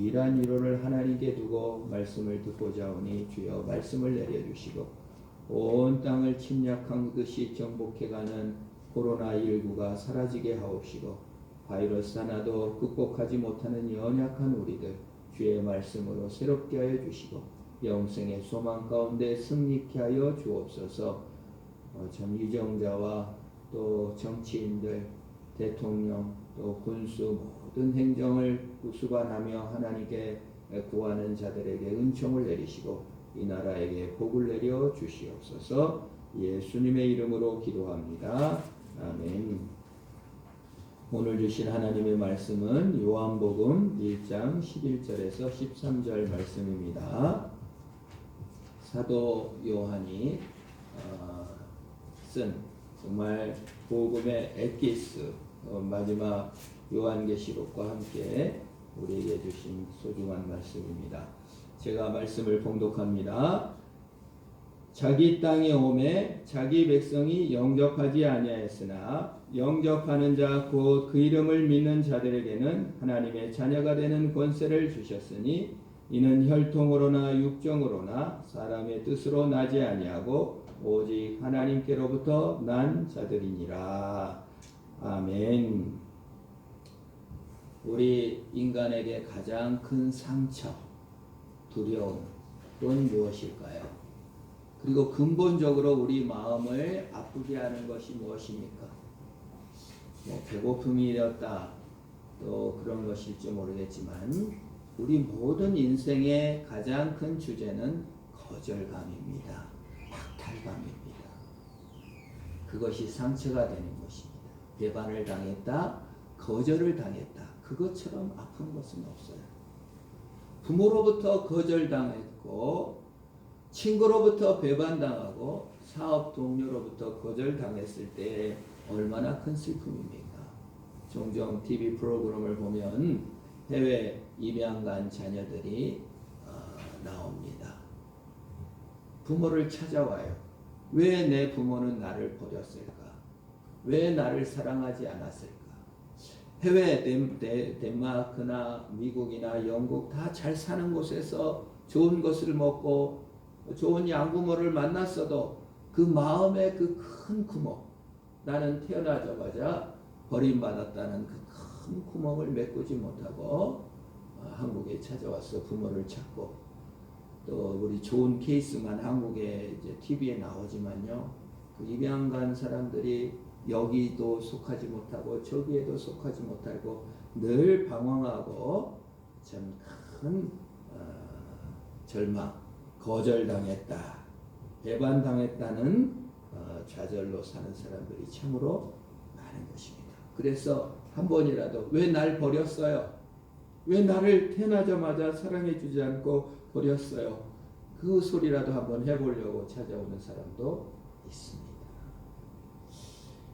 유일한 위로를 하나님께 두고 말씀을 듣고자 하오니 주여 말씀을 내려주시고 온 땅을 침략한 듯이 정복해가는 코로나19가 사라지게 하옵시고 바이러스 하나도 극복하지 못하는 연약한 우리들 주의 말씀으로 새롭게 하여 주시고 영생의 소망 가운데 승리케 하여 주옵소서. 전 유정자와 또 정치인들, 대통령, 또 군수 모든 행정을 수반하며 하나님께 구하는 자들에게 은총을 내리시고 이 나라에게 복을 내려 주시옵소서. 예수님의 이름으로 기도합니다. 아멘. 오늘 주신 하나님의 말씀은 요한복음 1장 11절에서 13절 말씀입니다. 사도 요한이 쓴 정말 복음의 엑기스 마지막 요한계시록과 함께 우리에게 주신 소중한 말씀입니다. 제가 말씀을 봉독합니다. 자기 땅에 오매 자기 백성이 영접하지 아니하였으나 영접하는 자 곧 그 이름을 믿는 자들에게는 하나님의 자녀가 되는 권세를 주셨으니 이는 혈통으로나 육정으로나 사람의 뜻으로 나지 아니하고 오직 하나님께로부터 난 자들이니라. 아멘. 우리 인간에게 가장 큰 상처, 두려움은 무엇일까요? 그리고 근본적으로 우리 마음을 아프게 하는 것이 무엇입니까? 배고픔이 되었다, 또 그런 것일지 모르겠지만 우리 모든 인생의 가장 큰 주제는 거절감입니다. 박탈감입니다. 그것이 상처가 되는 것입니다. 배반을 당했다, 거절을 당했다. 그것처럼 아픈 것은 없어요. 부모로부터 거절당했고 친구로부터 배반당하고 사업 동료로부터 거절당했을 때 얼마나 큰 슬픔입니까? 종종 TV 프로그램을 보면 해외 입양 간 자녀들이 나옵니다. 부모를 찾아와요. 왜 내 부모는 나를 버렸을까? 왜 나를 사랑하지 않았을까? 해외 덴마크나 미국이나 영국 다 잘 사는 곳에서 좋은 것을 먹고 좋은 양부모를 만났어도 그 마음의 그 큰 구멍, 나는 태어나자마자 버림받았다는 그 큰 구멍을 메꾸지 못하고 한국에 찾아와서 부모를 찾고, 또 우리 좋은 케이스만 한국에 이제 TV에 나오지만요, 그 입양 간 사람들이 여기도 속하지 못하고 저기에도 속하지 못하고 늘 방황하고 참 큰 절망, 거절당했다, 배반당했다는 좌절로 사는 사람들이 참으로 많은 것입니다. 그래서 한 번이라도 왜 날 버렸어요? 왜 나를 태어나자마자 사랑해주지 않고 버렸어요? 그 소리라도 한번 해보려고 찾아오는 사람도 있습니다.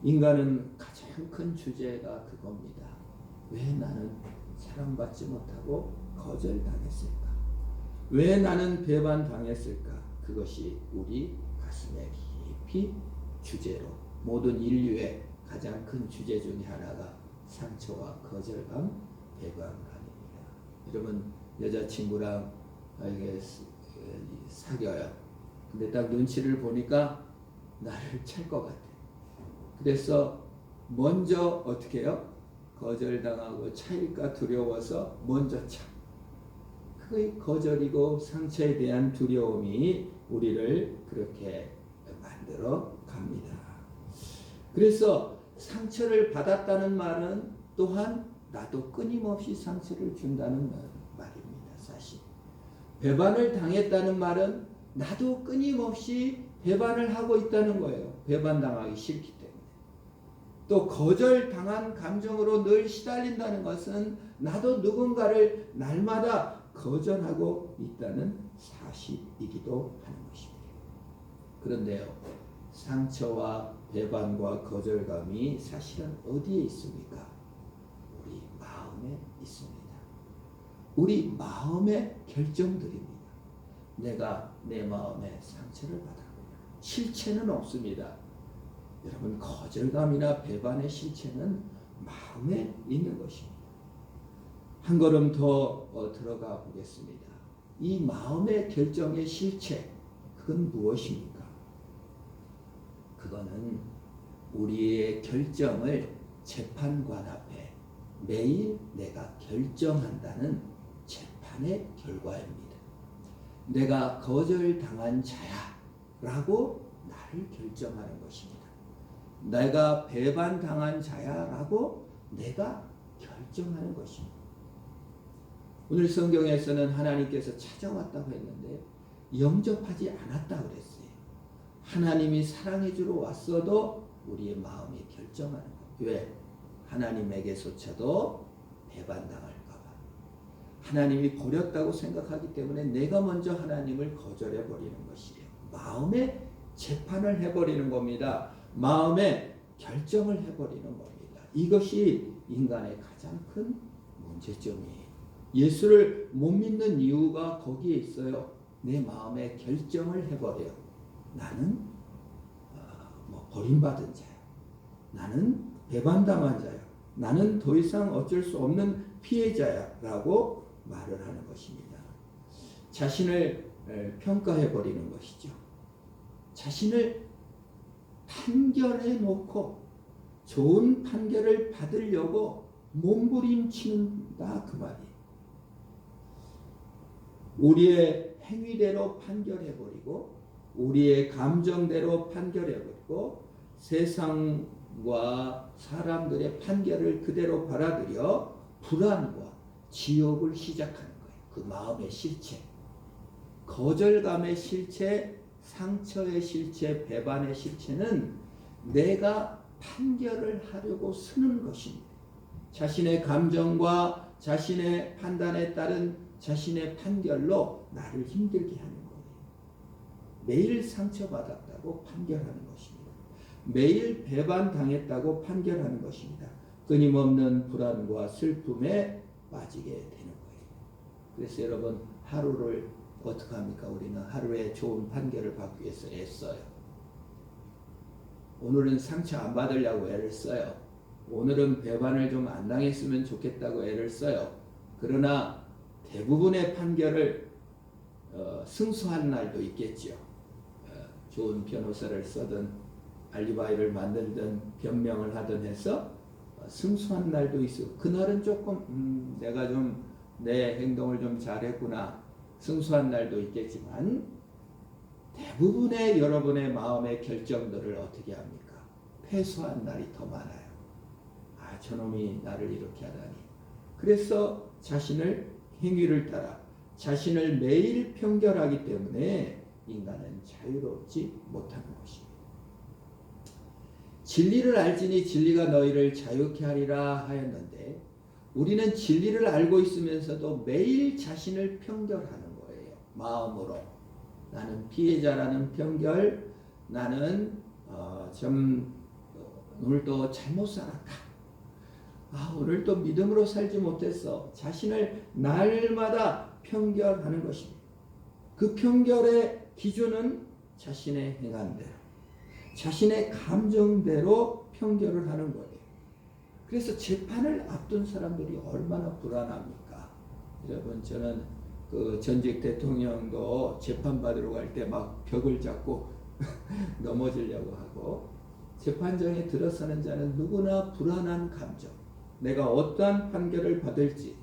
인간은 가장 큰 주제가 그겁니다. 왜 나는 사랑받지 못하고 거절당했을까? 왜 나는 배반당했을까? 그것이 우리 가슴에 깊이 주제로, 모든 인류의 가장 큰 주제 중에 하나가 상처와 거절감, 배반감입니다. 여러분, 여자친구랑 사귀어요. 근데 딱 눈치를 보니까 나를 찰 것 같아. 그래서 먼저 어떻게 해요? 거절당하고 차일까 두려워서 먼저 차. 그 거절이고 상처에 대한 두려움이 우리를 그렇게 만들어 갑니다. 그래서 상처를 받았다는 말은 또한 나도 끊임없이 상처를 준다는 말입니다. 사실 배반을 당했다는 말은 나도 끊임없이 배반을 하고 있다는 거예요. 배반당하기 싫기 때문에. 또 거절당한 감정으로 늘 시달린다는 것은 나도 누군가를 날마다 거절하고 있다는 사실이기도 하는 것입니다. 그런데요, 상처와 배반과 거절감이 사실은 어디에 있습니까? 우리 마음에 있습니다. 우리 마음의 결정들입니다. 내가 내 마음에 상처를 받았구나. 실체는 없습니다. 여러분, 거절감이나 배반의 실체는 마음에 있는 것입니다. 한 걸음 더 들어가 보겠습니다. 이 마음의 결정의 실체, 그건 무엇입니까? 그거는 우리의 결정을 재판관 앞에 매일 내가 결정한다는 재판의 결과입니다. 내가 거절당한 자야라고 나를 결정하는 것입니다. 내가 배반당한 자야라고 내가 결정하는 것입니다. 오늘 성경에서는 하나님께서 찾아왔다고 했는데 영접하지 않았다고 그랬어요. 하나님이 사랑해 주러 왔어도 우리의 마음이 결정하는 것. 왜? 하나님에게조차도 배반당할까 봐. 하나님이 버렸다고 생각하기 때문에 내가 먼저 하나님을 거절해 버리는 것이에요. 마음의 재판을 해버리는 겁니다. 마음의 결정을 해버리는 겁니다. 이것이 인간의 가장 큰 문제점이에요. 예수를 못 믿는 이유가 거기에 있어요. 내 마음의 결정을 해버려요. 나는 버림받은 자야. 나는 배반당한 자야. 나는 더 이상 어쩔 수 없는 피해자야 라고 말을 하는 것입니다. 자신을 평가해버리는 것이죠. 자신을 판결해 놓고 좋은 판결을 받으려고 몸부림치는다 그 말이에요. 우리의 행위대로 판결해버리고 우리의 감정대로 판결해버리고 세상과 사람들의 판결을 그대로 받아들여 불안과 지옥을 시작하는 거예요. 그 마음의 실체, 거절감의 실체, 상처의 실체, 배반의 실체는 내가 판결을 하려고 쓰는 것입니다. 자신의 감정과 자신의 판단에 따른 자신의 판결로 나를 힘들게 하는 거예요. 매일 상처받았다고 판결하는 것입니다. 매일 배반당했다고 판결하는 것입니다. 끊임없는 불안과 슬픔에 빠지게 되는 거예요. 그래서 여러분, 하루를 어떻게 합니까? 우리는 하루에 좋은 판결을 받기 위해서 애써요. 오늘은 상처 안 받으려고 애를 써요. 오늘은 배반을 좀 안 당했으면 좋겠다고 애를 써요. 그러나 대부분의 판결을 승소한 날도 있겠죠. 좋은 변호사를 쓰든 알리바이를 만들든 변명을 하든 해서 승소한 날도 있어. 그날은 조금 내가 좀 내 행동을 좀 잘했구나 승소한 날도 있겠지만 대부분의 여러분의 마음의 결정들을 어떻게 합니까? 패소한 날이 더 많아요. 아, 저놈이 나를 이렇게 하다니. 그래서 자신을 행위를 따라 자신을 매일 평결하기 때문에 인간은 자유롭지 못하는 것입니다. 진리를 알지니 진리가 너희를 자유케 하리라 하였는데 우리는 진리를 알고 있으면서도 매일 자신을 평결하는 거예요. 마음으로. 나는 피해자라는 평결, 나는 오늘도 잘못 살았다. 오늘도 믿음으로 살지 못했어. 자신을 날마다 평결하는 것입니다. 그 평결의 기준은 자신의 행한대로, 자신의 감정대로 평결을 하는 거예요. 그래서 재판을 앞둔 사람들이 얼마나 불안합니까? 여러분, 저는 그 전직 대통령도 재판받으러 갈 때 막 벽을 잡고 넘어지려고 하고, 재판장에 들어서는 자는 누구나 불안한 감정, 내가 어떠한 판결을 받을지.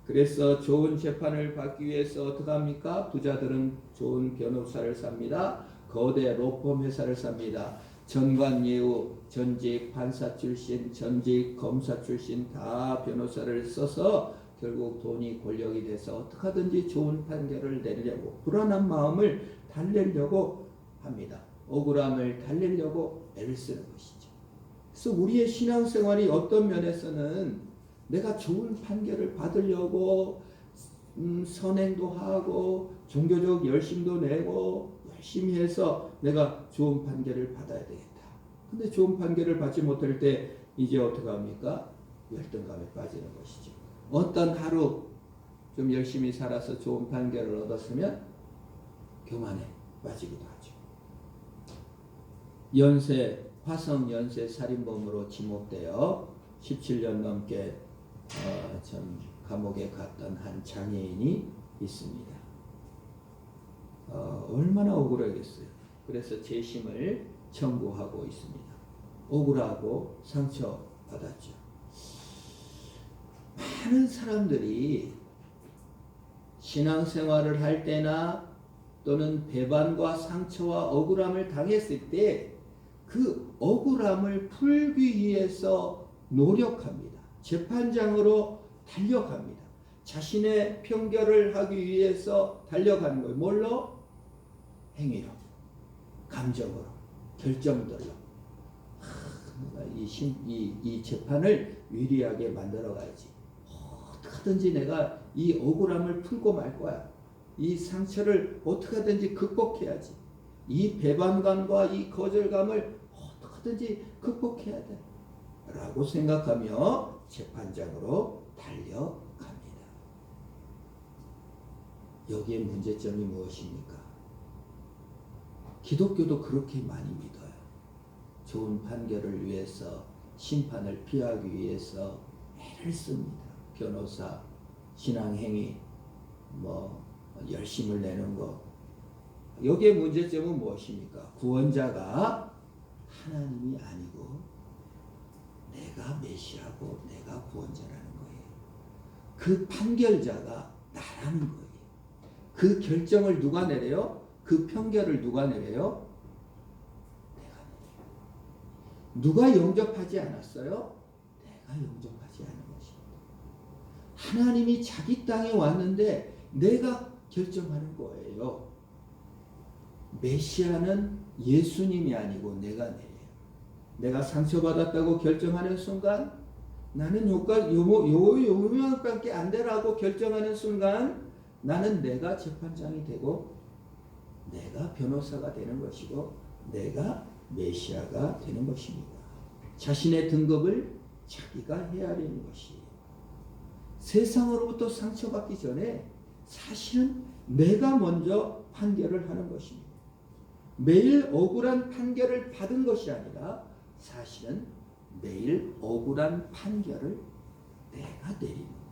그래서 좋은 재판을 받기 위해서 어떻게 합니까? 부자들은 좋은 변호사를 삽니다. 거대 로펌 회사를 삽니다. 전관 예우, 전직 판사 출신, 전직 검사 출신 다 변호사를 써서 결국 돈이 권력이 돼서 어떻게 하든지 좋은 판결을 내리려고, 불안한 마음을 달래려고 합니다. 억울함을 달래려고 애를 쓰는 것이죠. 그래서 우리의 신앙생활이 어떤 면에서는 내가 좋은 판결을 받으려고 선행도 하고 종교적 열심도 내고 열심히 해서 내가 좋은 판결을 받아야 되겠다. 근데 좋은 판결을 받지 못할 때 이제 어떻게 합니까? 열등감에 빠지는 것이죠. 어떤 하루 좀 열심히 살아서 좋은 판결을 얻었으면 교만에 빠지기도 하죠. 화성 연쇄 살인범으로 지목되어 17년 넘게 참 감옥에 갔던 한 장애인이 있습니다. 얼마나 억울하겠어요. 그래서 재심을 청구하고 있습니다. 억울하고 상처받았죠. 많은 사람들이 신앙생활을 할 때나 또는 배반과 상처와 억울함을 당했을 때 그 억울함을 풀기 위해서 노력합니다. 재판장으로 달려갑니다. 자신의 편결을 하기 위해서 달려가는 거예요. 뭘로? 행위로, 감정으로, 결정들로. 이 재판을 유리하게 만들어 가야지. 어떻게든지 내가 이 억울함을 풀고 말 거야. 이 상처를 어떻게든지 극복해야지. 이 배반감과 이 거절감을 어떻게든지 극복해야 돼. 라고 생각하며 재판장으로 달려갑니다. 여기에 문제점이 무엇입니까? 기독교도 그렇게 많이 믿어요. 좋은 판결을 위해서, 심판을 피하기 위해서 애를 씁니다. 변호사, 신앙행위, 열심을 내는 거. 여기에 문제점은 무엇입니까? 구원자가 하나님이 아니고 내가 메시아고 내가 구원자라는 거예요. 그 판결자가 나라는 거예요. 그 결정을 누가 내려요? 그 판결을 누가 내려요? 내가 내려요. 누가 영접하지 않았어요? 내가 영접하지 않은 것입니다. 하나님이 자기 땅에 왔는데 내가 결정하는 거예요. 메시아는 예수님이 아니고 내가 내려요. 내가 상처받았다고 결정하는 순간, 나는 요명밖에 안 되라고 결정하는 순간, 나는 내가 재판장이 되고 내가 변호사가 되는 것이고 내가 메시아가 되는 것입니다. 자신의 등급을 자기가 헤아리는 것이에요. 세상으로부터 상처받기 전에 사실은 내가 먼저 판결을 하는 것입니다. 매일 억울한 판결을 받은 것이 아니라 사실은 매일 억울한 판결을 내가 내리는 거예요.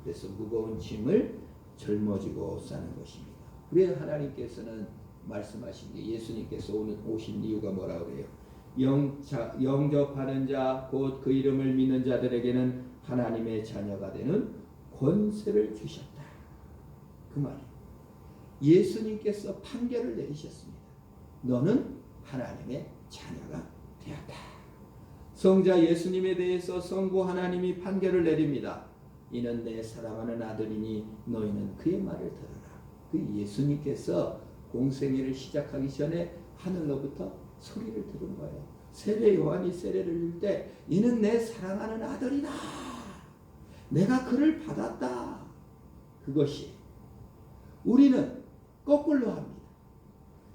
그래서 무거운 짐을 짊어지고 사는 것입니다. 그래 하나님께서는 말씀하신 게, 예수님께서 오신 이유가 뭐라고 그래요? 영접하는 자, 곧 그 이름을 믿는 자들에게는 하나님의 자녀가 되는 권세를 주셨다. 그 말이에요. 예수님께서 판결을 내리셨습니다. 너는 하나님의 자녀가 되었다. 성자 예수님에 대해서 성부 하나님이 판결을 내립니다. 이는 내 사랑하는 아들이니 너희는 그의 말을 들어라. 그 예수님께서 공생애를 시작하기 전에 하늘로부터 소리를 들은 거예요. 세례 요한이 세례를 줄 때 이는 내 사랑하는 아들이다. 내가 그를 받았다. 그것이 우리는 거꾸로 합니다.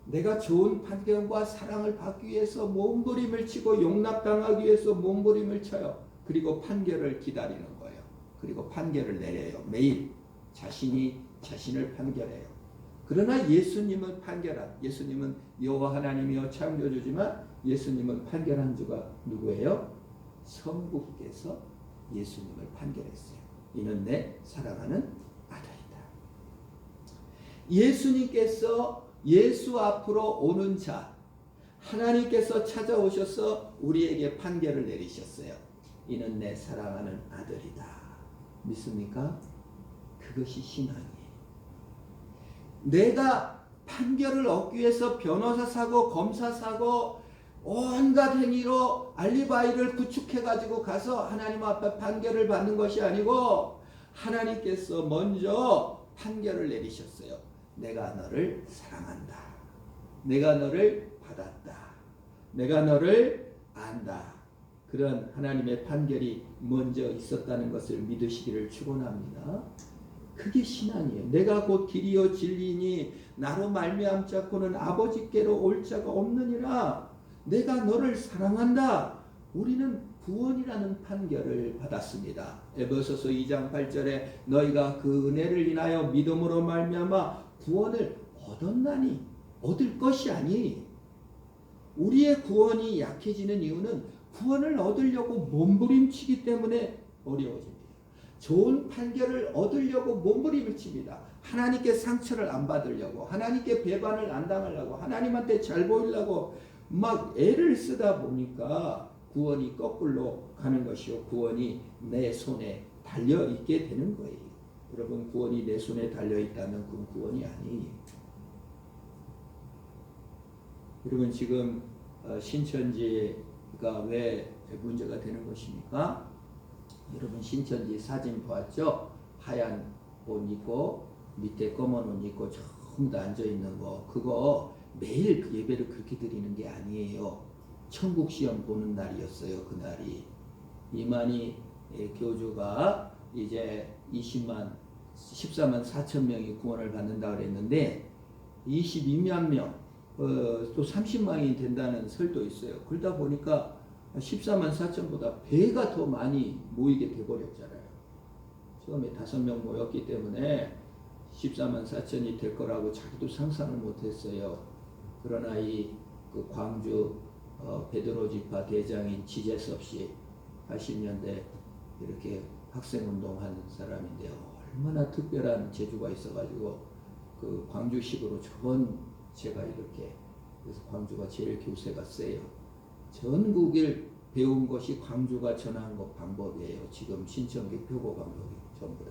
내가 좋은 판결과 사랑을 받기 위해서 몸부림을 치고 용납당하기 위해서 몸부림을 쳐요. 그리고 판결을 기다리는 거예요. 그리고 판결을 내려요. 매일 자신이 자신을 판결해요. 그러나 예수님은 예수님은 여호와 하나님이여 창조주지만 예수님은 판결한 주가 누구예요? 성부께서 예수님을 판결했어요. 이는 내 사랑하는 아들이다. 예수님께서 예수 앞으로 오는 자, 하나님께서 찾아오셔서 우리에게 판결을 내리셨어요. 이는 내 사랑하는 아들이다. 믿습니까? 그것이 신앙이에요. 내가 판결을 얻기 위해서 변호사 사고 검사 사고 온갖 행위로 알리바이를 구축해가지고 가서 하나님 앞에 판결을 받는 것이 아니고 하나님께서 먼저 판결을 내리셨어요. 내가 너를 사랑한다. 내가 너를 받았다. 내가 너를 안다. 그런 하나님의 판결이 먼저 있었다는 것을 믿으시기를 축원합니다. 그게 신앙이에요. 내가 곧 길이요 진리니 나로 말미암자고는 아버지께로 올 자가 없느니라. 내가 너를 사랑한다. 우리는 구원이라는 판결을 받았습니다. 에베소서 2장 8절에 너희가 그 은혜를 인하여 믿음으로 말미암아 구원을 얻었나니 얻을 것이 아니. 우리의 구원이 약해지는 이유는 구원을 얻으려고 몸부림치기 때문에 어려워집니다. 좋은 판결을 얻으려고 몸부림을 칩니다. 하나님께 상처를 안 받으려고, 하나님께 배반을 안 당하려고, 하나님한테 잘 보이려고 막 애를 쓰다 보니까 구원이 거꾸로 가는 것이요, 구원이 내 손에 달려 있게 되는 거예요. 여러분, 구원이 내 손에 달려 있다면 그건 구원이 아니에요. 여러분, 지금 신천지가 왜 문제가 되는 것입니까? 여러분, 신천지 사진 보았죠? 하얀 옷 입고 밑에 검은 옷 입고 전부 다 앉아 있는 거, 그거 매일 그 예배를 그렇게 드리는 게 아니에요. 천국 시험 보는 날이었어요. 그날이 이만희 교주가 이제 14만 4천 명이 구원을 받는다 그랬는데 22만 명, 또 30만이 된다는 설도 있어요. 그러다 보니까 14만 4천보다 배가 더 많이 모이게 돼버렸잖아요. 처음에 5명 모였기 때문에 14만 4천이 될 거라고 자기도 상상을 못했어요. 그러나 그 광주 베드로 지파 대장인 지재섭 씨 80년대 이렇게 학생운동한 사람인데요. 얼마나 특별한 재주가 있어가지고 그 광주식으로 저번 제가 이렇게, 그래서 광주가 제일 교세가 세요. 전국을 배운 것이 광주가 전한 것 방법이에요. 지금 신천지 표고 방법이 전부 다.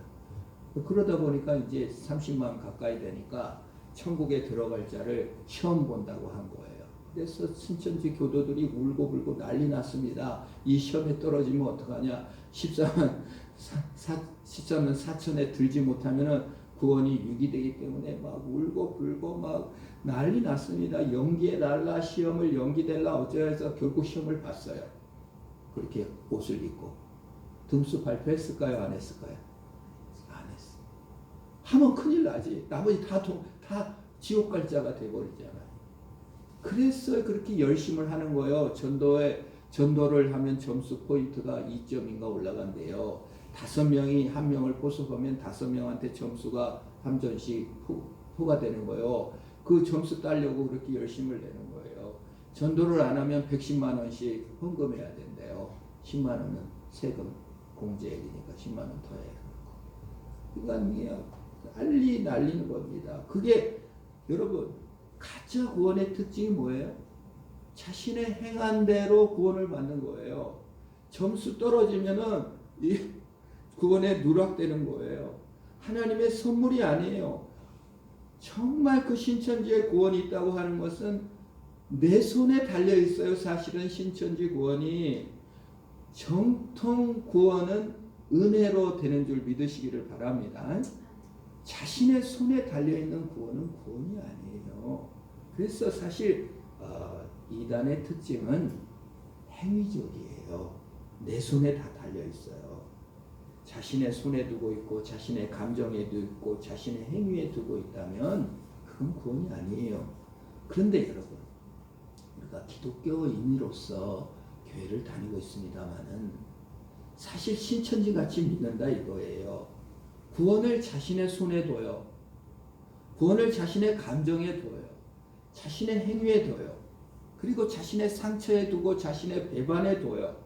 그러다 보니까 이제 30만 가까이 되니까 천국에 들어갈 자를 시험 본다고 한 거예요. 그래서 신천지 교도들이 울고불고 난리 났습니다. 이 시험에 떨어지면 어떡하냐. 14만 4천에 들지 못하면은 구원이 유기되기 때문에 막 울고불고 막 난리 났습니다. 연기해달라, 시험을 연기될라 어쩌해서 결국 시험을 봤어요. 그렇게 옷을 입고. 등수 발표했을까요? 안 했을까요? 안 했어. 하면 큰일 나지. 나머지 다 지옥 갈 자가 돼버리잖아요. 그래서 그렇게 열심을 하는 거예요. 전도를 하면 점수 포인트가 2점인가 올라간대요. 5명이 1명을 포섭하면 5명한테 점수가 3점씩 포가 되는 거예요. 그 점수 따려고 그렇게 열심을 내는 거예요. 전도를 안 하면 110만 원씩 헌금해야 된대요. 10만 원은 세금 공제액이니까 10만 원 더 해야 되고. 그러니까 난리 날리는 겁니다. 그게 여러분, 가짜 구원의 특징이 뭐예요? 자신의 행한 대로 구원을 받는 거예요. 점수 떨어지면은 이 구원에 누락되는 거예요. 하나님의 선물이 아니에요. 정말 그 신천지에 구원이 있다고 하는 것은 내 손에 달려 있어요. 사실은 신천지 구원이, 정통 구원은 은혜로 되는 줄 믿으시기를 바랍니다. 자신의 손에 달려 있는 구원은 구원이 아니에요. 그래서 사실 이단의 특징은 행위적이에요. 내 손에 다 달려 있어요. 자신의 손에 두고 있고 자신의 감정에 두고 있고 자신의 행위에 두고 있다면 그건 구원이 아니에요. 그런데 여러분, 우리가 기독교인으로서 교회를 다니고 있습니다마는 사실 신천지 같이 믿는다 이거예요. 구원을 자신의 손에 둬요. 구원을 자신의 감정에 둬요. 자신의 행위에 둬요. 그리고 자신의 상처에 두고 자신의 배반에 둬요.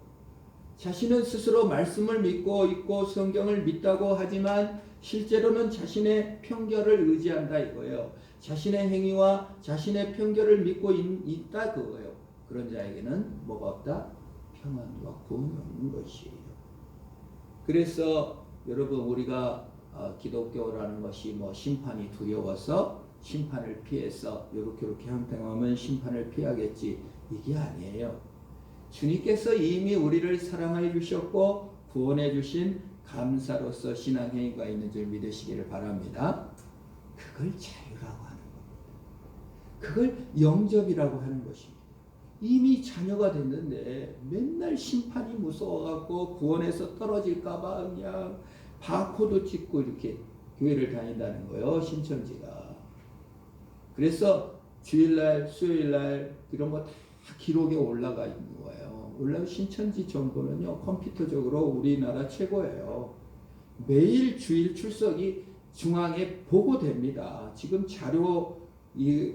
자신은 스스로 말씀을 믿고 있고 성경을 믿다고 하지만 실제로는 자신의 편견을 의지한다 이거예요. 자신의 행위와 자신의 편견을 믿고 있다 그거예요. 그런 자에게는 뭐가 없다? 평안과 구원이 없는 것이에요. 그래서 여러분, 우리가 기독교라는 것이 뭐 심판이 두려워서 심판을 피해서 이렇게 형통하면 심판을 피하겠지, 이게 아니에요. 주님께서 이미 우리를 사랑해 주셨고 구원해 주신 감사로서 신앙행위가 있는 줄 믿으시기를 바랍니다. 그걸 자유라고 하는 겁니다. 그걸 영접이라고 하는 것입니다. 이미 자녀가 됐는데 맨날 심판이 무서워갖고 구원에서 떨어질까봐 그냥 바코드 찍고 이렇게 교회를 다닌다는 거예요. 신천지가. 그래서 주일날, 수요일날 이런 거 다 기록에 올라가 있는 거예요. 신천지 정도는요, 컴퓨터적으로 우리나라 최고예요. 매일 주일 출석이 중앙에 보고됩니다. 지금 자료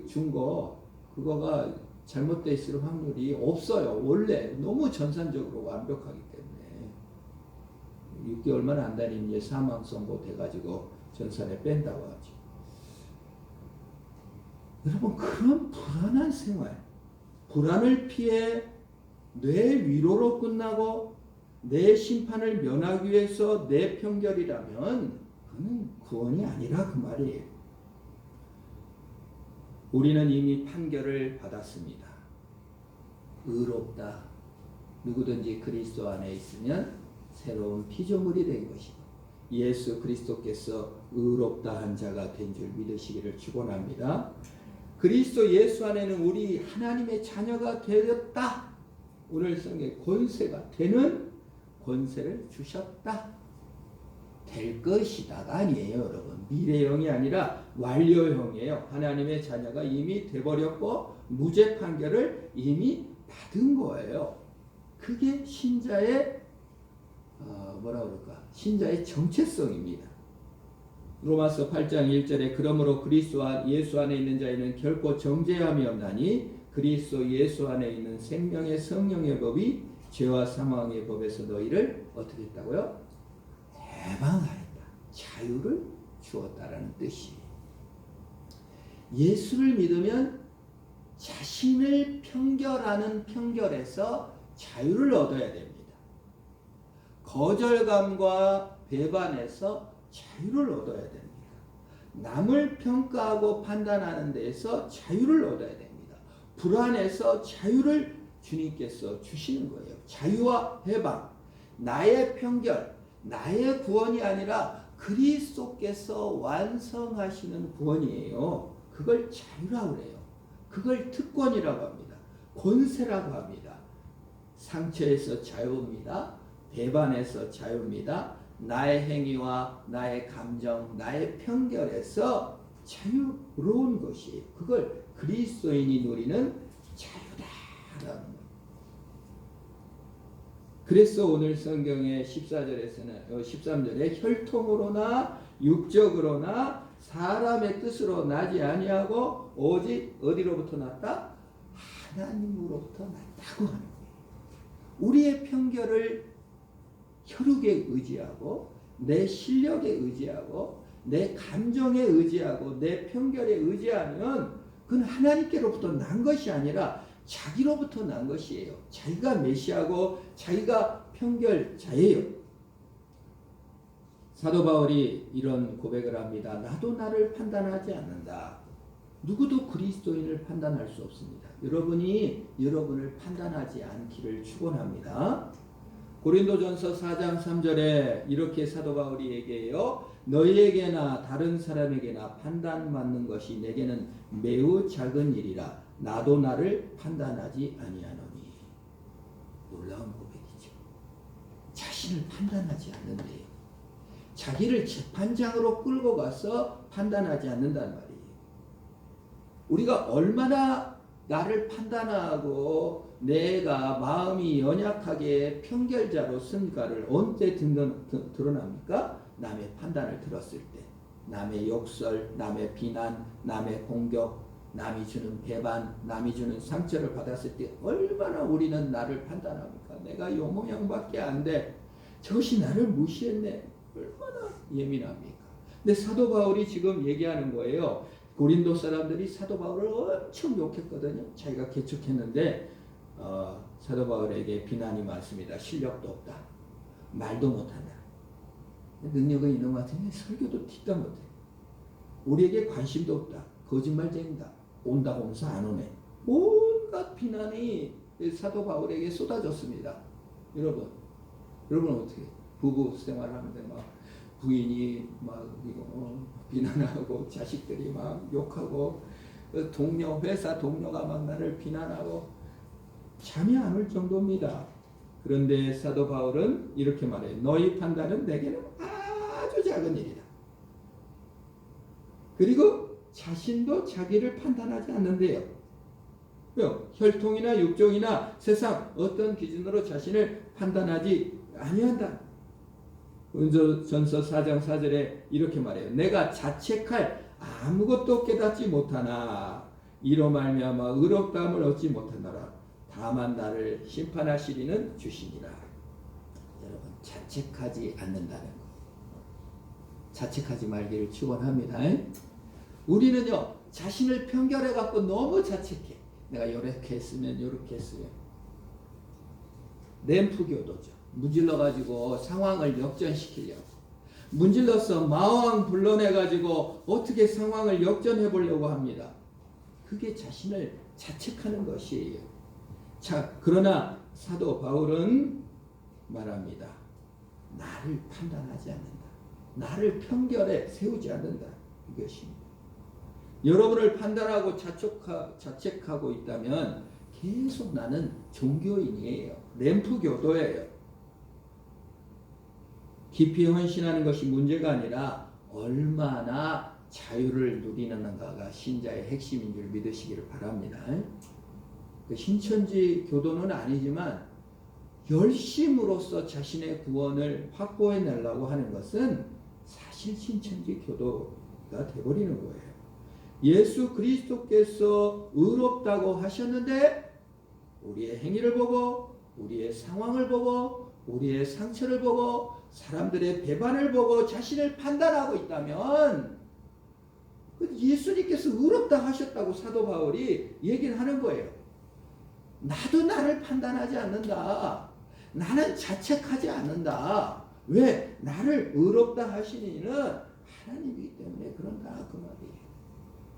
준 거, 그거가 잘못되어 있을 확률이 없어요. 원래 너무 전산적으로 완벽하기 때문에. 6개월만 안 다니면 이제 사망 선고 돼가지고 전선에 뺀다고 하죠. 여러분, 그런 불안한 생활, 불안을 피해 내 위로로 끝나고 내 심판을 면하기 위해서 내 편결이라면 그는 구원이 아니라 그 말이에요. 우리는 이미 판결을 받았습니다. 의롭다. 누구든지 그리스도 안에 있으면 새로운 피조물이 된 것이고 예수 그리스도께서 의롭다 한 자가 된 줄 믿으시기를 축원합니다. 그리스도 예수 안에는 우리 하나님의 자녀가 되었다. 오늘 성경에 권세가 되는 권세를 주셨다. 될 것이다가 아니에요, 여러분. 미래형이 아니라 완료형이에요. 하나님의 자녀가 이미 돼버렸고 무죄 판결을 이미 받은 거예요. 그게 신자의 신자의 정체성입니다. 로마서 8장 1절에 그러므로 그리스도 예수 안에 있는 자에는 결코 정죄함이 없나니 그리스도 예수 안에 있는 생명의 성령의 법이 죄와 사망의 법에서 너희를 어떻게 했다고요? 해방하였다. 자유를 주었다라는 뜻이에요. 예수를 믿으면 자신을 편결하는 편결에서 자유를 얻어야 됩니다. 거절감과 배반에서 자유를 얻어야 됩니다. 남을 평가하고 판단하는 데에서 자유를 얻어야 됩니다. 불안에서 자유를 주님께서 주시는 거예요. 자유와 해방, 나의 편결, 나의 구원이 아니라 그리스도께서 완성하시는 구원이에요. 그걸 자유라고 해요. 그걸 특권이라고 합니다. 권세라고 합니다. 상처에서 자유입니다. 배반에서 자유입니다. 나의 행위와 나의 감정, 나의 편결에서 자유로운 것이에요. 그걸 그리스도인이 누리는 자유다라는 거예요. 그래서 오늘 성경의 13절에 혈통으로나 육적으로나 사람의 뜻으로 나지 아니하고 오직 어디로부터 났다? 하나님으로부터 났다고 하는 거예요. 우리의 편결을 혈육에 의지하고 내 실력에 의지하고 내 감정에 의지하고 내 편결에 의지하면 그건 하나님께로부터 난 것이 아니라 자기로부터 난 것이에요. 자기가 메시아고 자기가 편결자예요. 사도 바울이 이런 고백을 합니다. 나도 나를 판단하지 않는다. 누구도 그리스도인을 판단할 수 없습니다. 여러분이 여러분을 판단하지 않기를 축원합니다. 고린도전서 4장 3절에 이렇게 사도 바울이 얘기해요. 너희에게나 다른 사람에게나 판단받는 것이 내게는 매우 작은 일이라 나도 나를 판단하지 아니하노니. 놀라운 고백이죠. 자신을 판단하지 않는데요. 자기를 재판장으로 끌고 가서 판단하지 않는단 말이에요. 우리가 얼마나 나를 판단하고 내가 마음이 연약하게 편결자로 쓴가를 언제 드러납니까? 남의 판단을 들었을 때, 남의 욕설, 남의 비난, 남의 공격, 남이 주는 배반, 남이 주는 상처를 받았을 때 얼마나 우리는 나를 판단합니까? 내가 요 모양밖에 안 돼. 저것이 나를 무시했네. 얼마나 예민합니까? 근데 사도 바울이 지금 얘기하는 거예요. 고린도 사람들이 사도 바울을 엄청 욕했거든요. 자기가 개척했는데 사도 바울에게 비난이 많습니다. 실력도 없다. 말도 못한다. 능력은 있는 것 같은데 설교도 뒷담 못해. 우리에게 관심도 없다. 거짓말쟁이다. 온다고 하면서 안 오네. 온갖 비난이 사도 바울에게 쏟아졌습니다. 여러분 어떻게 부부 생활하는데 막 부인이 막 비난하고 자식들이 막 욕하고 회사 동료가 막 나를 비난하고 잠이 안 올 정도입니다. 그런데 사도 바울은 이렇게 말해요. 너희 판단은 내게는 아주 작은 일이다. 그리고 자신도 자기를 판단하지 않는데요. 혈통이나 육종이나 세상 어떤 기준으로 자신을 판단하지 아니한다. 전서 4장 4절에 이렇게 말해요. 내가 자책할 아무것도 깨닫지 못하나 이로 말미암아 의롭다함을 얻지 못하노라. 다만 나를 심판하시리는 주시니라. 여러분, 자책하지 않는다는 것. 자책하지 말기를 축원합니다. 우리는요 자신을 편결해 갖고 너무 자책해. 내가 이렇게 했으면 이렇게 했으면. 램프 교도죠. 문질러 가지고 상황을 역전시키려고. 문질러서 마왕 불러내 가지고 어떻게 상황을 역전해 보려고 합니다. 그게 자신을 자책하는 것이에요. 자, 그러나 사도 바울은 말합니다. 나를 판단하지 않는다. 나를 편결해 세우지 않는다. 이것입니다. 여러분을 판단하고 자책하고 있다면 계속 나는 종교인이에요. 램프 교도예요. 깊이 헌신하는 것이 문제가 아니라 얼마나 자유를 누리는가가 신자의 핵심인 줄 믿으시기를 바랍니다. 신천지 교도는 아니지만 열심으로써 자신의 구원을 확보해내려고 하는 것은 사실 신천지 교도가 되어버리는 거예요. 예수 그리스도께서 의롭다고 하셨는데 우리의 행위를 보고 우리의 상황을 보고 우리의 상처를 보고 사람들의 배반을 보고 자신을 판단하고 있다면 예수님께서 의롭다 하셨다고 사도 바울이 얘기를 하는 거예요. 나도 나를 판단하지 않는다. 나는 자책하지 않는다. 왜? 나를 의롭다 하신 이는 하나님이기 때문에 그런다 그 말이에요.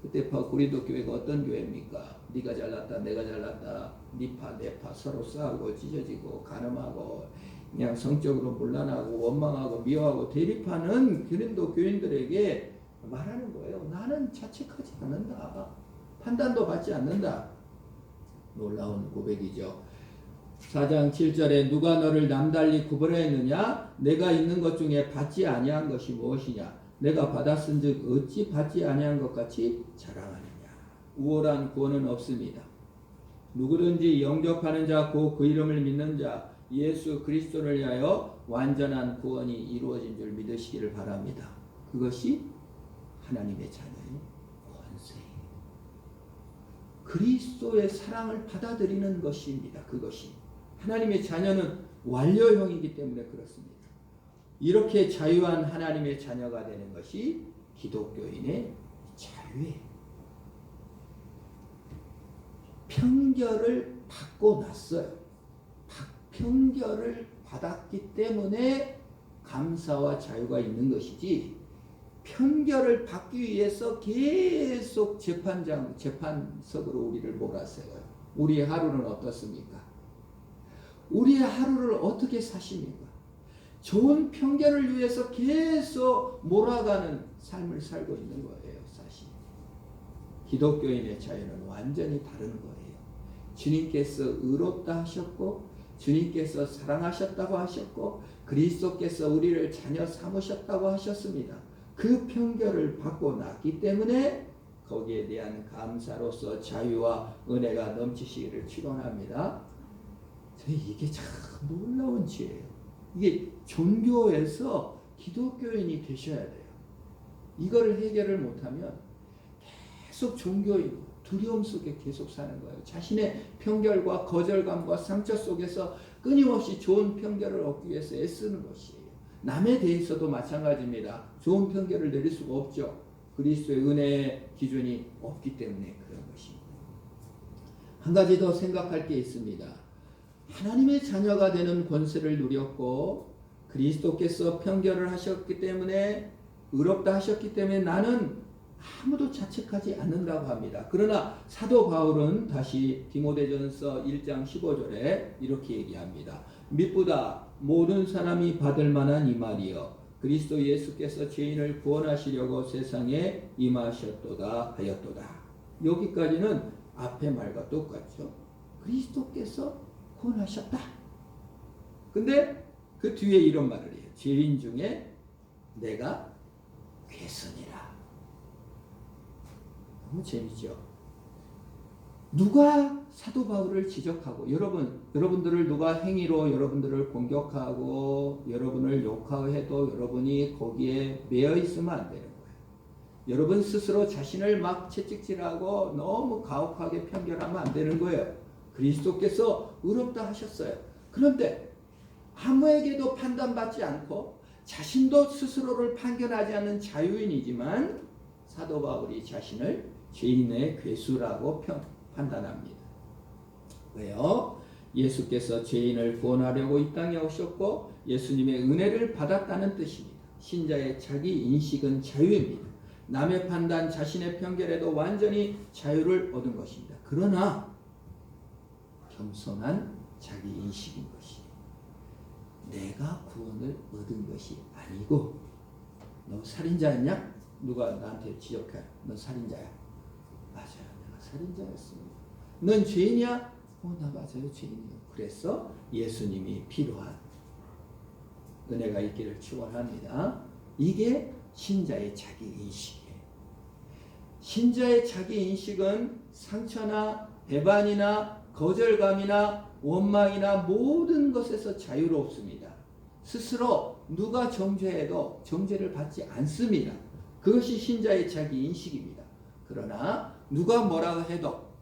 그때 고린도 교회가 어떤 교회입니까? 네가 잘났다 내가 잘났다 니파 내파 서로 싸우고 찢어지고 가늠하고 그냥 성적으로 문란하고 원망하고 미워하고 대립하는 고린도 교인들에게 말하는 거예요. 나는 자책하지 않는다. 판단도 받지 않는다. 놀라운 고백이죠. 4장 7절에 누가 너를 남달리 구별했느냐? 내가 있는 것 중에 받지 아니한 것이 무엇이냐? 내가 받았은즉 어찌 받지 아니한 것 같이 자랑하느냐? 우월한 구원은 없습니다. 누구든지 영접하는 자, 곧 그 이름을 믿는 자, 예수 그리스도를 위하여 완전한 구원이 이루어진 줄 믿으시기를 바랍니다. 그것이 하나님의 자녀의 권세예요. 그리스도의 사랑을 받아들이는 것입니다. 그것이 하나님의 자녀는 완료형이기 때문에 그렇습니다. 이렇게 자유한 하나님의 자녀가 되는 것이 기독교인의 자유예요. 편결을 받고 났어요. 편결을 받았기 때문에 감사와 자유가 있는 것이지 편결을 받기 위해서 계속 재판석으로 우리를 몰아세워요. 우리의 하루는 어떻습니까? 우리의 하루를 어떻게 사십니까? 좋은 편결을 위해서 계속 몰아가는 삶을 살고 있는 거예요. 사실 기독교인의 자유는 완전히 다른 거예요. 주님께서 의롭다 하셨고 주님께서 사랑하셨다고 하셨고 그리스도께서 우리를 자녀 삼으셨다고 하셨습니다. 그 편결을 받고 났기 때문에 거기에 대한 감사로서 자유와 은혜가 넘치시기를 축원합니다. 이게 참 놀라운 지혜예요. 이게 종교에서 기독교인이 되셔야 돼요. 이거를 해결을 못하면 계속 종교이고 두려움 속에 계속 사는 거예요. 자신의 편결과 거절감과 상처 속에서 끊임없이 좋은 편결을 얻기 위해서 애쓰는 것이에요. 남에 대해서도 마찬가지입니다. 좋은 편결을 내릴 수가 없죠. 그리스도의 은혜의 기준이 없기 때문에 그런 것입니다. 한 가지 더 생각할 게 있습니다. 하나님의 자녀가 되는 권세를 누렸고 그리스도께서 편결을 하셨기 때문에 의롭다 하셨기 때문에 나는 아무도 자책하지 않는다고 합니다. 그러나 사도 바울은 다시 디모데전서 1장 15절에 이렇게 얘기합니다. mit보다 모든 사람이 받을 만한 이 말이여 그리스도 예수께서 죄인을 구원하시려고 세상에 임하셨도다 하였도다. 여기까지는 앞의 말과 똑같죠. 그리스도께서 구원하셨다. 근데 그 뒤에 이런 말을 해요. 죄인 중에 내가 괴선이라. 너무 재미죠. 누가 사도 바울을 지적하고 여러분들을 누가 행위로 여러분들을 공격하고 여러분을 욕해도 여러분이 거기에 매여 있으면 안 되는 거예요. 여러분 스스로 자신을 막 채찍질하고 너무 가혹하게 편견하면 안 되는 거예요. 그리스도께서 의롭다 하셨어요. 그런데 아무에게도 판단받지 않고 자신도 스스로를 판결하지 않는 자유인이지만 사도 바울이 자신을 죄인의 괴수라고 판단합니다. 왜요? 예수께서 죄인을 구원하려고 이 땅에 오셨고 예수님의 은혜를 받았다는 뜻입니다. 신자의 자기 인식은 자유입니다. 남의 판단, 자신의 편견에도 완전히 자유를 얻은 것입니다. 그러나 겸손한 자기 인식인 것이 내가 구원을 얻은 것이 아니고 너 살인자였냐? 누가 나한테 지적해. 너 살인자야. 맞아요. 내가 살인자였습니다. 넌 죄인이야? 나 맞아요. 죄인이요. 그래서 예수님이 필요한 은혜가 있기를 축원합니다. 이게 신자의 자기 인식이에요. 신자의 자기 인식은 상처나 배반이나 거절감이나 원망이나 모든 것에서 자유롭습니다. 스스로 누가 정죄해도 정죄를 받지 않습니다. 그것이 신자의 자기 인식입니다. 그러나 누가 뭐라고 해도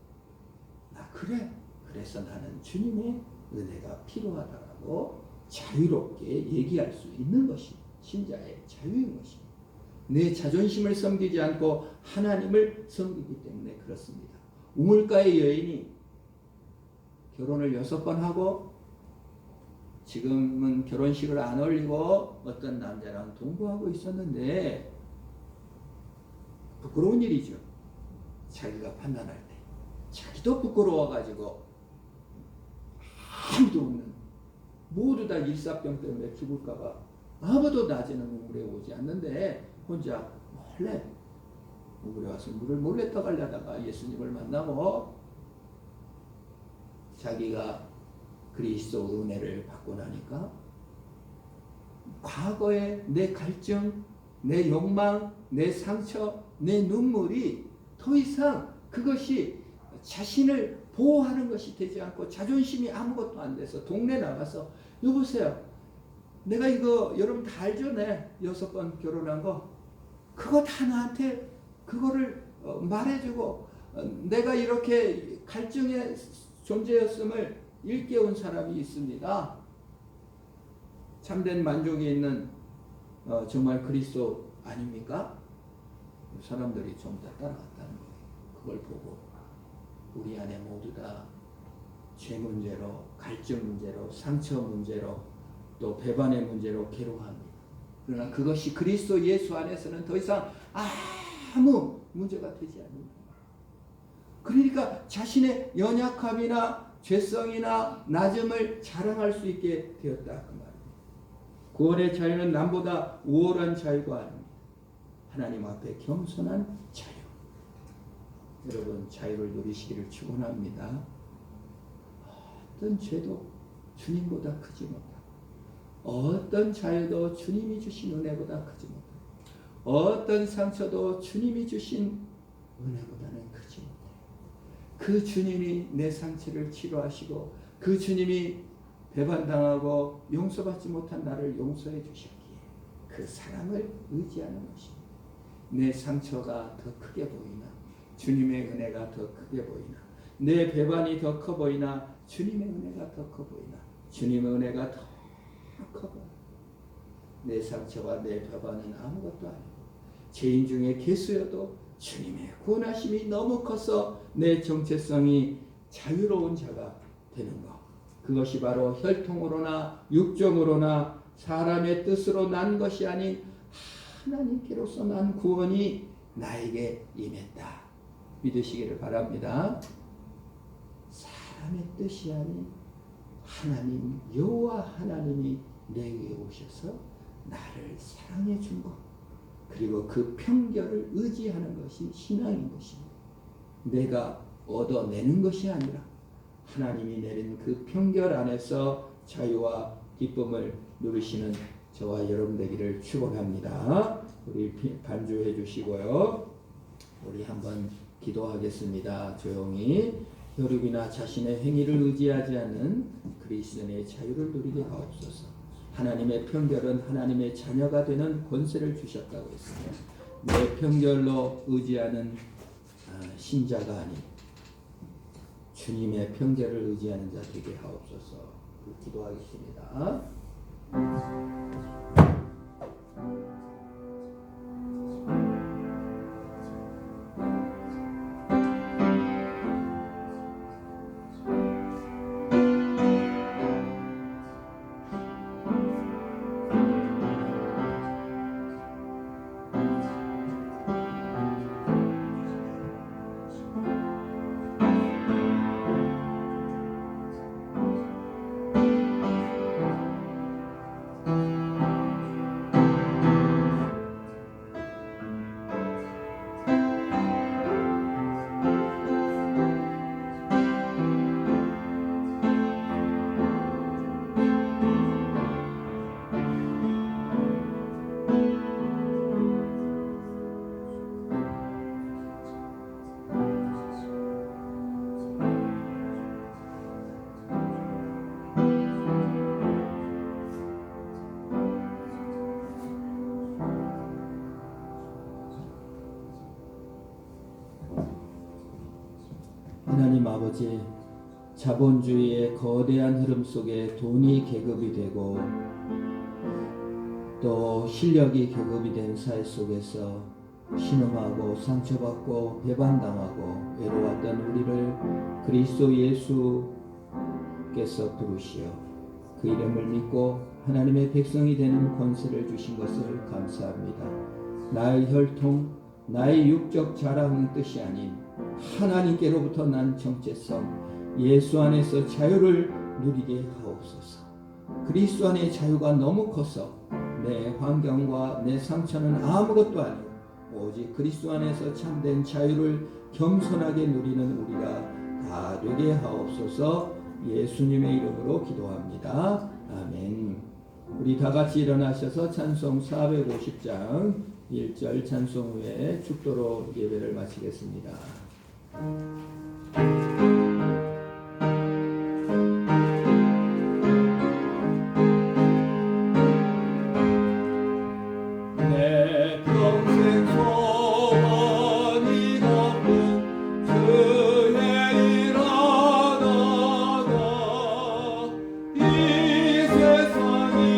그래. 그래서 나는 주님의 은혜가 필요하다라고 자유롭게 얘기할 수 있는 것이 신자의 자유인 것입니다. 내 자존심을 섬기지 않고 하나님을 섬기기 때문에 그렇습니다. 우물가의 여인이 결혼을 6번 하고 지금은 결혼식을 안 올리고 어떤 남자랑 동거하고 있었는데 부끄러운 일이죠. 자기가 판단할 때 자기도 부끄러워가지고 아무도 없는 모두 다 일사병 때문에 죽을까봐 아무도 낮에는 우물에 오지 않는데 혼자 몰래 우물에 와서 물을 몰래 떠가려다가 예수님을 만나고 자기가 그리스도 은혜를 받고 나니까 과거의 내 갈증, 내 욕망, 내 상처, 내 눈물이 더 이상 그것이 자신을 보호하는 것이 되지 않고 자존심이 아무것도 안 돼서 동네 나가서 여보세요. 내가 이거 여러분 다 알죠? 네 6번 결혼한 거 그거 다 나한테 그거를 말해주고 내가 이렇게 갈증의 존재였음을 일깨운 사람이 있습니다. 참된 만족이 있는 정말 그리스도 아닙니까? 사람들이 좀 다 따라갔다는 거예요. 그걸 보고 우리 안에 모두 다 죄 문제로, 갈증 문제로, 상처 문제로, 또 배반의 문제로 괴로워합니다. 그러나 그것이 그리스도 예수 안에서는 더 이상 아무 문제가 되지 않습니다. 그러니까 자신의 연약함이나 죄성이나 낮음을 자랑할 수 있게 되었다 그 말입니다. 구원의 자유는 남보다 우월한 자유가 아닙니다. 하나님 앞에 겸손한 자유. 여러분 자유를 누리시기를 축원합니다. 어떤 죄도 주님보다 크지 못하고 어떤 자유도 주님이 주신 은혜보다 크지 못하고 어떤 상처도 주님이 주신 은혜보다는 크지 못해요. 그 주님이 내 상처를 치료하시고 그 주님이 배반당하고 용서받지 못한 나를 용서해 주셨기에 그 사랑을 의지하는 것입니다. 내 상처가 더 크게 보이나 주님의 은혜가 더 크게 보이나 내 배반이 더 커 보이나 주님의 은혜가 더 커 보이나 주님의 은혜가 더 커 보이나 내 상처와 내 배반은 아무것도 아니고 죄인 중에 개수여도 주님의 구원하심이 너무 커서 내 정체성이 자유로운 자가 되는 것. 그것이 바로 혈통으로나 육정으로나 사람의 뜻으로 난 것이 아닌 하나님께로서 난 구원이 나에게 임했다. 믿으시기를 바랍니다. 사람의 뜻이 아닌 하나님 여호와 하나님이 내게 오셔서 나를 사랑해 준 것. 그리고 그 편결을 의지하는 것이 신앙인 것입니다. 내가 얻어내는 것이 아니라 하나님이 내린 그 편결 안에서 자유와 기쁨을 누리시는 저와 여러분 되기를 축원합니다. 우리 반주해 주시고요. 우리 한번 기도하겠습니다. 조용히 혈육이나 자신의 행위를 의지하지 않는 그리스도인의 자유를 누리게 하옵소서. 하나님의 편결은 하나님의 자녀가 되는 권세를 주셨다고 했습니다. 내 편결로 의지하는 신자가 아닌 주님의 편결을 의지하는 자 되게 하옵소서. 기도하겠습니다. 하나님 아버지, 자본주의의 거대한 흐름 속에 돈이 계급이 되고 또 실력이 계급이 된 사회 속에서 신음하고 상처받고 배반당하고 외로웠던 우리를 그리스도 예수께서 부르시어 그 이름을 믿고 하나님의 백성이 되는 권세를 주신 것을 감사합니다. 나의 혈통, 나의 육적 자랑의 뜻이 아닌 하나님께로부터 난 정체성, 예수 안에서 자유를 누리게 하옵소서. 그리스도 안의 자유가 너무 커서 내 환경과 내 상처는 아무것도 아니고 오직 그리스도 안에서 참된 자유를 겸손하게 누리는 우리가 다 되게 하옵소서. 예수님의 이름으로 기도합니다. 아멘. 우리 다 같이 일어나셔서 찬송 450장 1절 찬송 후에 축도로 예배를 마치겠습니다. 내 평생 소원이 없는 주의 일 하나가 이 세상이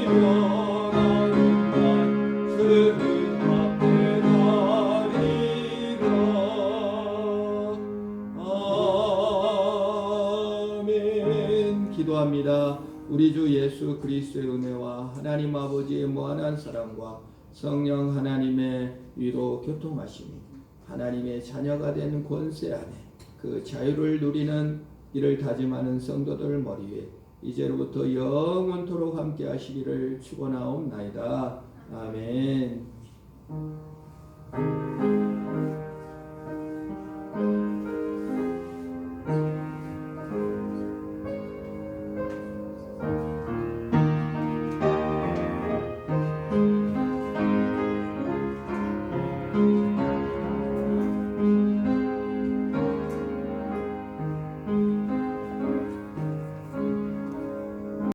변하는 날 주님 앞에 가리라. 아멘. 기도합니다. 우리 주 예수 그리스도의 은혜와 하나님 아버지의 무한한 사랑과 성령 하나님의 위로 교통하심이 하나님의 자녀가 된 권세 안에 그 자유를 누리는 이를 다짐하는 성도들 머리에 이제로부터 영원토록 함께 하시기를 축원하옵나이다. 아멘.